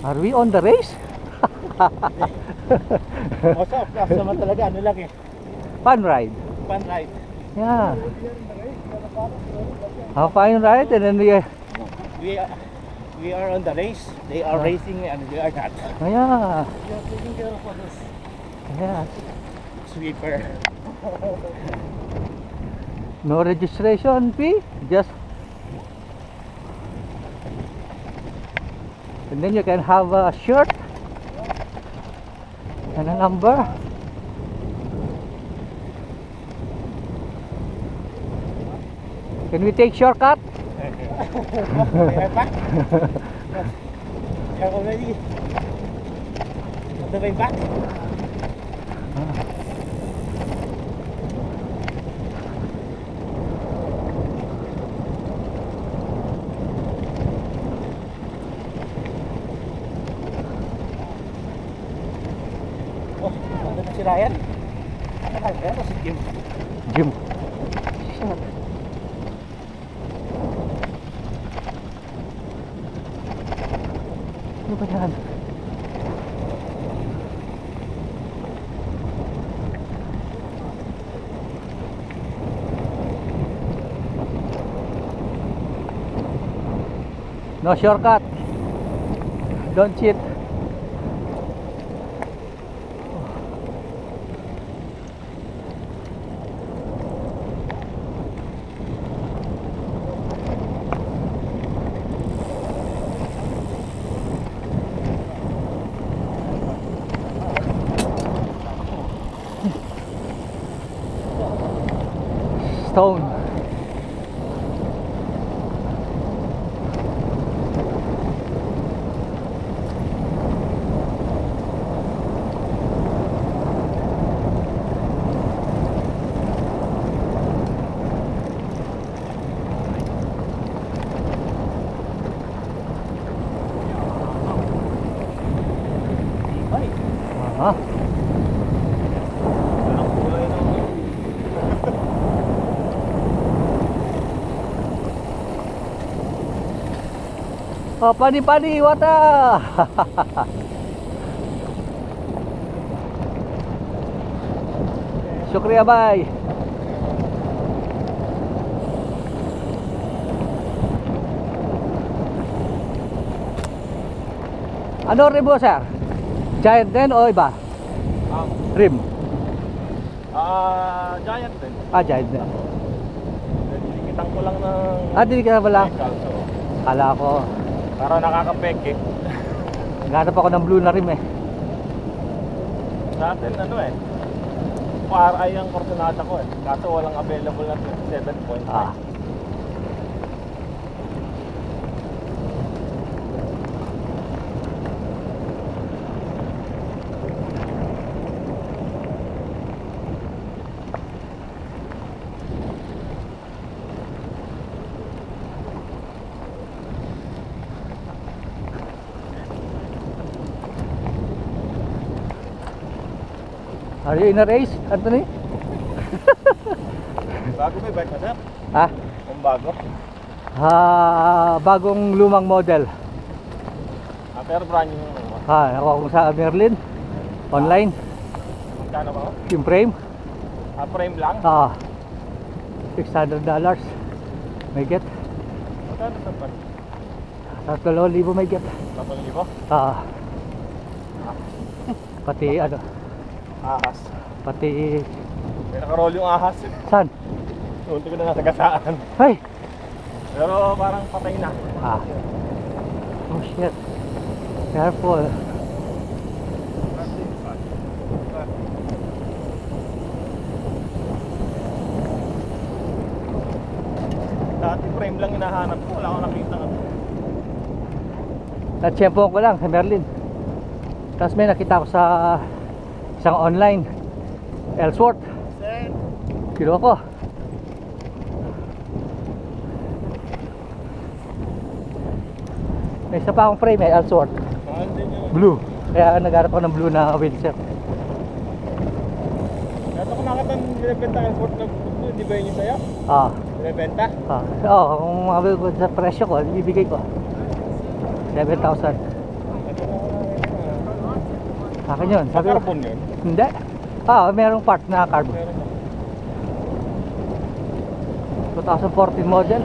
Are we on the race? Most of class naman talaga, ano lang eh. Fun ride. Fun ride. Yeah. A fun ride and then We are on the race. They are racing and we are not. Yeah. We are taking care of others. Yeah. Sweeper. No registration fee, just and then you can have a shirt and a number. Can we take shortcut? They are back. They are already on the way back. Oh, nandun na si Ryan. Ano ba? Ryan o si Jim? Jim. Ano ba yan? No shortcut. Don't cheat. Stone. Ah. Oh, pani-pani, water. Syukriya, bye. Ano rim mo, sir? Giant din o iba? Rim. Giant din. Giant din. Dinikitan ko lang ng... Hindi ka ba lang? Kala ko. Para nakakapeke. Naghanap ako ng blue na rim eh. Sa atin, ano eh. RI ang Fortunata ko eh. Kaso walang available na 7.5. Are you in a race, Anthony? Bago may bike na sir? Ha? Kung bago? Bagong lumang model. Pero brand new naman. Nakuha ko sa Merlin. Online. Magkano ba? Yung frame. Frame lang? $600. May get. Magkano sa pan? Sa 2,000 may get. 3,000? Pati ano? Ahas. Pati... May nakaroll yung ahas. Saan? Unti ko na nasa gasaan. Ay! Pero parang patay na. Oh shit. Careful. Dati frame lang hinahanap ko. Wala akong nakita nga. Natsyempo ko lang sa Merlin. Tapos may nakita ko sa isang online Ellsworth. Kinuha ko. May isa pa akong frame eh, Ellsworth. Blue. Kaya nagharap ako ng blue na wheelset. Kaya ko nakita ng binibenta Ellsworth na blue. Di ba yun yung sa'yo? Binibenta? Kung mabili ko sa presyo ko, ibibigay ko 7,000. Ito na Akin yun. Sabi ko, Carbon yun. hindi. Merong part na carbon. Meron ba? 2014 model.